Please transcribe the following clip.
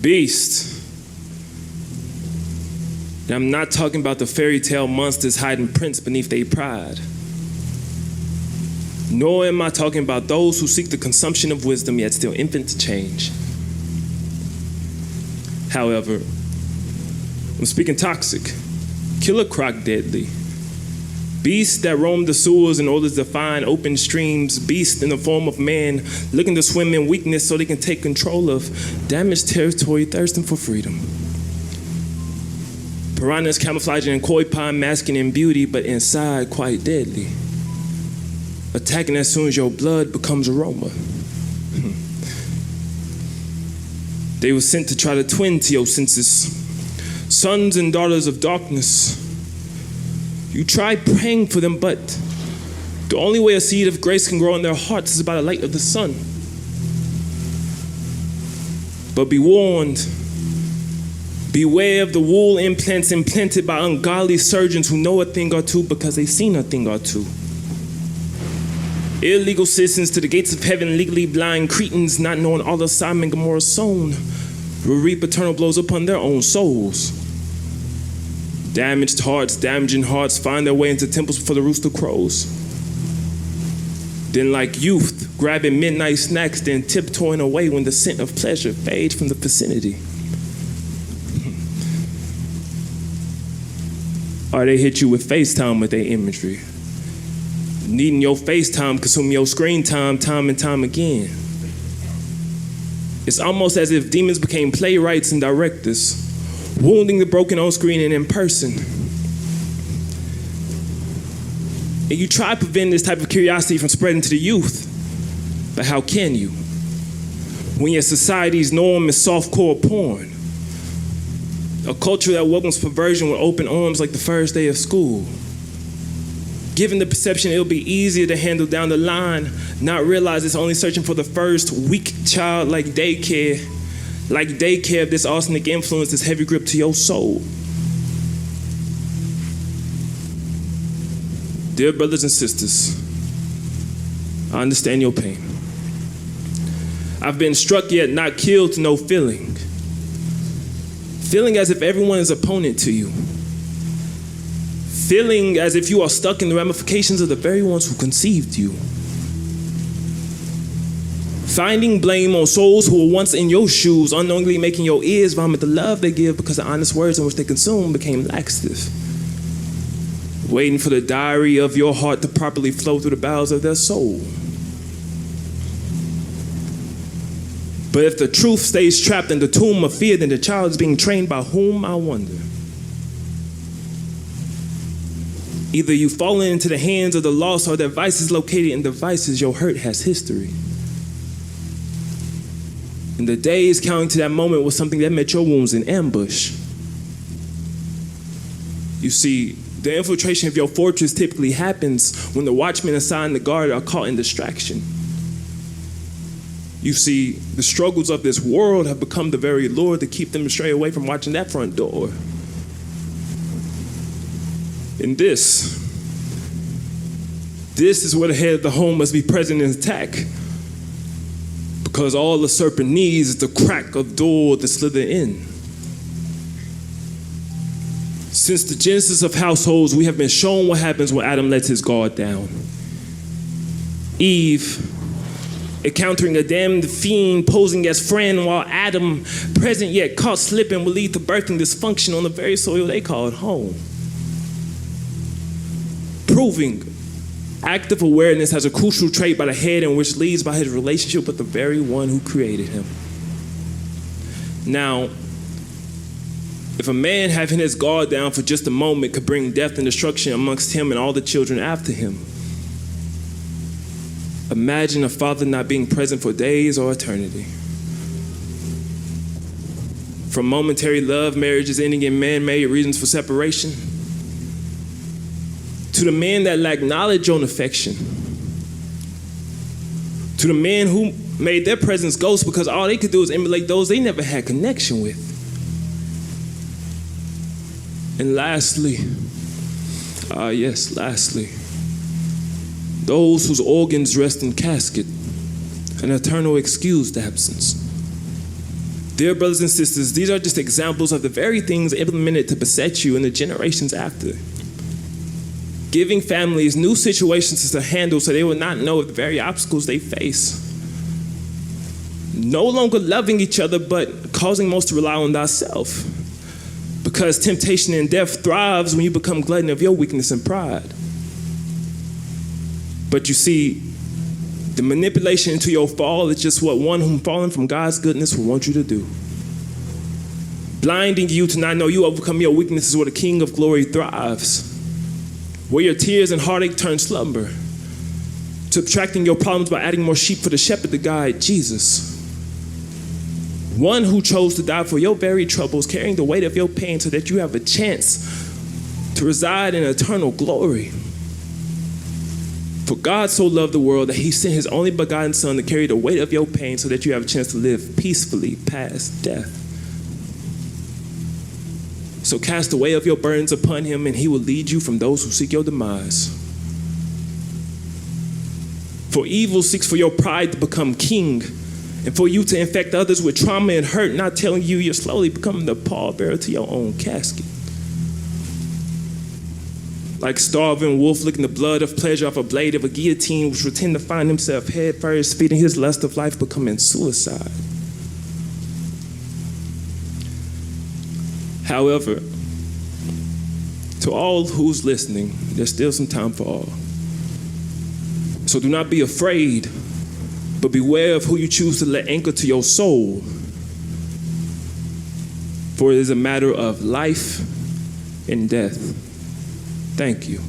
Beast. And I'm not talking about the fairy tale monsters hiding prints beneath their pride. Nor am I talking about those who seek the consumption of wisdom yet still infant to change. However, I'm speaking toxic, killer croc deadly. Beasts that roam the sewers in order to find open streams, beasts in the form of man looking to swim in weakness so they can take control of damaged territory, thirsting for freedom. Piranhas camouflaging in koi pond, masking in beauty, but inside quite deadly. Attacking as soon as your blood becomes aroma. They were sent to try to twin to your senses. Sons and daughters of darkness. You tried praying for them, but the only way a seed of grace can grow in their hearts is by the light of the sun. But be warned. Beware of the wool implants implanted by ungodly surgeons who know a thing or two because they've seen a thing or two. Illegal citizens to the gates of heaven, legally blind cretins not knowing all the Sodom and Gomorrah sown will reap eternal blows upon their own souls. Damaged hearts, damaging hearts find their way into temples before the rooster crows. Then like youth, grabbing midnight snacks, then tiptoeing away when the scent of pleasure fades from the vicinity. Or they hit you with FaceTime with their imagery. Needing your FaceTime, consuming your screen time and time again. It's almost as if demons became playwrights and directors, wounding the broken on screen and in person. And you try to prevent this type of curiosity from spreading to the youth, but how can you? When your society's norm is softcore porn, a culture that welcomes perversion with open arms like the first day of school. Given the perception it'll be easier to handle down the line, not realize it's only searching for the first weak child like daycare of this arsenic influence, this heavy grip to your soul. Dear brothers and sisters, I understand your pain. I've been struck yet not killed to no feeling. Feeling as if everyone is opponent to you. Feeling as if you are stuck in the ramifications of the very ones who conceived you. Finding blame on souls who were once in your shoes, unknowingly making your ears vomit the love they give because the honest words in which they consume became laxative. Waiting for the diary of your heart to properly flow through the bowels of their soul. But if the truth stays trapped in the tomb of fear, then the child is being trained by whom, I wonder. Either you've fallen into the hands of the lost or their vices located in devices. Your hurt has history. And the days counting to that moment was something that met your wounds in ambush. You see, the infiltration of your fortress typically happens when the watchmen assigned to guard are caught in distraction. You see, the struggles of this world have become the very lure to keep them straight away from watching that front door. And this is where the head of the home must be present and attack. Because all the serpent needs is the crack of door to slither in. Since the genesis of households, we have been shown what happens when Adam lets his guard down. Eve, encountering a damned fiend posing as friend, while Adam, present yet caught slipping, will lead to birthing dysfunction on the very soil they called home. Proving active awareness has a crucial trait by the head in which leads by his relationship with the very one who created him. Now, if a man having his guard down for just a moment could bring death and destruction amongst him and all the children after him, imagine a father not being present for days or eternity. From momentary love, marriages ending in man-made reasons for separation, to the men that lack knowledge on affection, to the men who made their presence ghost because all they could do is emulate those they never had connection with. And lastly, those whose organs rest in casket, an eternal excused absence. Dear brothers and sisters, these are just examples of the very things implemented to beset you in the generations after. Giving families new situations to handle so they will not know of the very obstacles they face. No longer loving each other, but causing most to rely on thyself. Because temptation and death thrives when you become glutton of your weakness and pride. But you see, the manipulation into your fall is just what one whom fallen from God's goodness will want you to do. Blinding you to not know you overcome your weaknesses where the King of glory thrives. Where your tears and heartache turn slumber. Subtracting your problems by adding more sheep for the shepherd to guide, Jesus. One who chose to die for your very troubles, carrying the weight of your pain so that you have a chance to reside in eternal glory. For God so loved the world that he sent his only begotten Son to carry the weight of your pain so that you have a chance to live peacefully past death. So cast the weight of your burdens upon him, and he will lead you from those who seek your demise. For evil seeks for your pride to become king, and for you to infect others with trauma and hurt, not telling you you're slowly becoming the pallbearer to your own casket. Like starving wolf licking the blood of pleasure off a blade of a guillotine, which will tend to find himself head first, feeding his lust of life, becoming suicide. However, to all who's listening, there's still some time for all. So do not be afraid, but beware of who you choose to let anchor to your soul. For it is a matter of life and death. Thank you.